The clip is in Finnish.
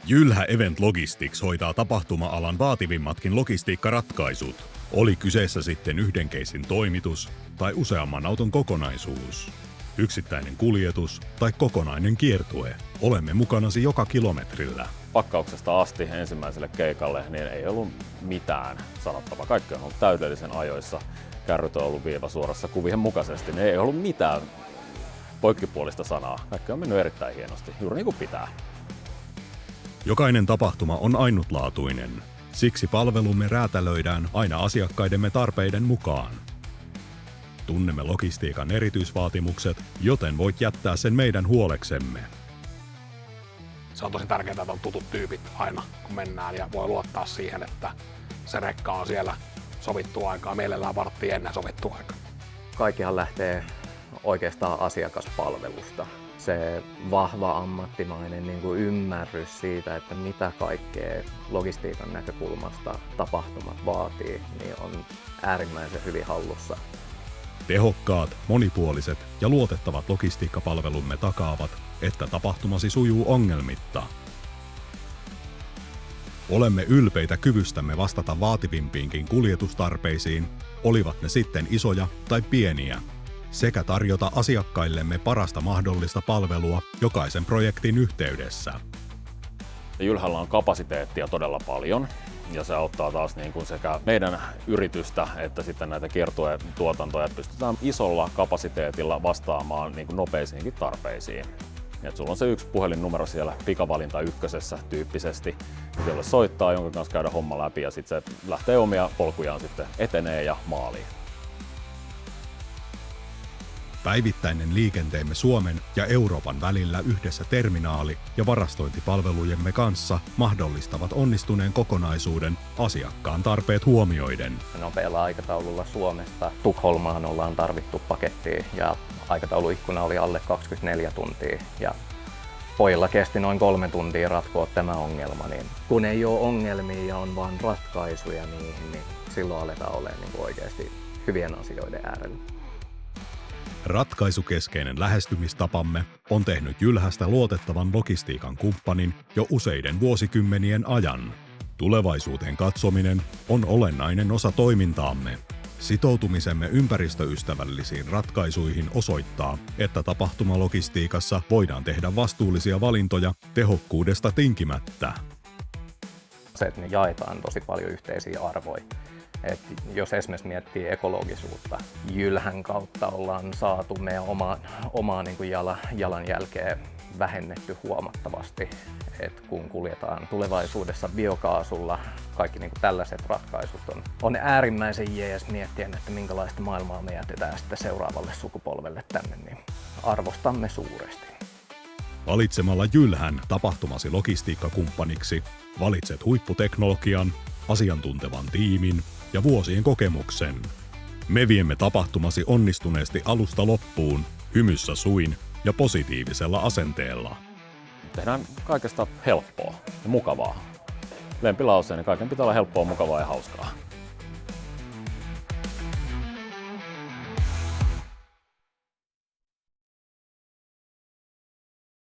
Jylhä Event Logistics hoitaa tapahtuma-alan vaativimmatkin logistiikkaratkaisut. Oli kyseessä sitten yhden keisin toimitus tai useamman auton kokonaisuus. Yksittäinen kuljetus tai kokonainen kiertue. Olemme mukanasi joka kilometrillä. Pakkauksesta asti ensimmäiselle keikalle niin ei ollut mitään sanottavaa. Kaikki on ollut täydellisen ajoissa. Kärryt on ollut viivasuorassa kuvien mukaisesti. Niin ei ollut mitään poikkipuolista sanaa. Kaikki on mennyt erittäin hienosti, juuri niin kuin pitää. Jokainen tapahtuma on ainutlaatuinen. Siksi palvelumme räätälöidään aina asiakkaidemme tarpeiden mukaan. Tunnemme logistiikan erityisvaatimukset, joten voit jättää sen meidän huoleksemme. Se on tosi tärkeää, että on tutut tyypit aina, kun mennään, ja voi luottaa siihen, että se rekka on siellä sovittua aikaa, mielellään varttia ennen sovittua aikaa. Kaikkihan lähtee oikeastaan asiakaspalvelusta. Se vahva ammattimainen ymmärrys siitä, että mitä kaikkea logistiikan näkökulmasta tapahtumat vaatii, niin on äärimmäisen hyvin hallussa. Tehokkaat, monipuoliset ja luotettavat logistiikkapalvelumme takaavat, että tapahtumasi sujuu ongelmitta. Olemme ylpeitä kyvystämme vastata vaativimpiinkin kuljetustarpeisiin, olivat ne sitten isoja tai pieniä, sekä tarjota asiakkaillemme parasta mahdollista palvelua jokaisen projektin yhteydessä. Jylhällä on kapasiteettia todella paljon. Ja se auttaa taas niin kuin sekä meidän yritystä että sitten näitä kiertuetuotantoja, että pystytään isolla kapasiteetilla vastaamaan niin kuin nopeisiinkin tarpeisiin. Et sulla on se yksi puhelinnumero siellä pikavalinta ykkösessä tyyppisesti, jolle soittaa, jonka kanssa käydä homma läpi ja sitten se lähtee omia polkujaan sitten etenee ja maaliin. Päivittäinen liikenteemme Suomen ja Euroopan välillä yhdessä terminaali- ja varastointipalvelujemme kanssa mahdollistavat onnistuneen kokonaisuuden asiakkaan tarpeet huomioiden. Nopealla aikataululla Suomesta Tukholmaan ollaan tarvittu pakettiin ja aikatauluikkuna oli alle 24 tuntia. Ja pojilla kesti noin 3 tuntia ratkoa tämä ongelma, niin kun ei ole ongelmia ja on vain ratkaisuja niihin, niin silloin aletaan olemaan oikeasti hyvien asioiden äärellä. Ratkaisukeskeinen lähestymistapamme on tehnyt Jylhästä luotettavan logistiikan kumppanin jo useiden vuosikymmenien ajan. Tulevaisuuteen katsominen on olennainen osa toimintaamme. Sitoutumisemme ympäristöystävällisiin ratkaisuihin osoittaa, että tapahtumalogistiikassa voidaan tehdä vastuullisia valintoja tehokkuudesta tinkimättä. Se, että me jaetaan tosi paljon yhteisiä arvoja. Et jos esimerkiksi miettii ekologisuutta, Jylhän kautta ollaan saatu meidän omaa jalanjälkeä vähennetty huomattavasti. Et kun kuljetaan tulevaisuudessa biokaasulla, kaikki tällaiset ratkaisut on äärimmäisen jees miettien, että minkälaista maailmaa me jätetään sitten seuraavalle sukupolvelle tänne, niin arvostamme suuresti. Valitsemalla Jylhän tapahtumasi logistiikkakumppaniksi valitset huipputeknologian, asiantuntevan tiimin ja vuosien kokemuksen. Me viemme tapahtumasi onnistuneesti alusta loppuun, hymyssä suin ja positiivisella asenteella. Tehdään kaikesta helppoa ja mukavaa. Lempilauseeni, kaiken pitää olla helppoa, mukavaa ja hauskaa.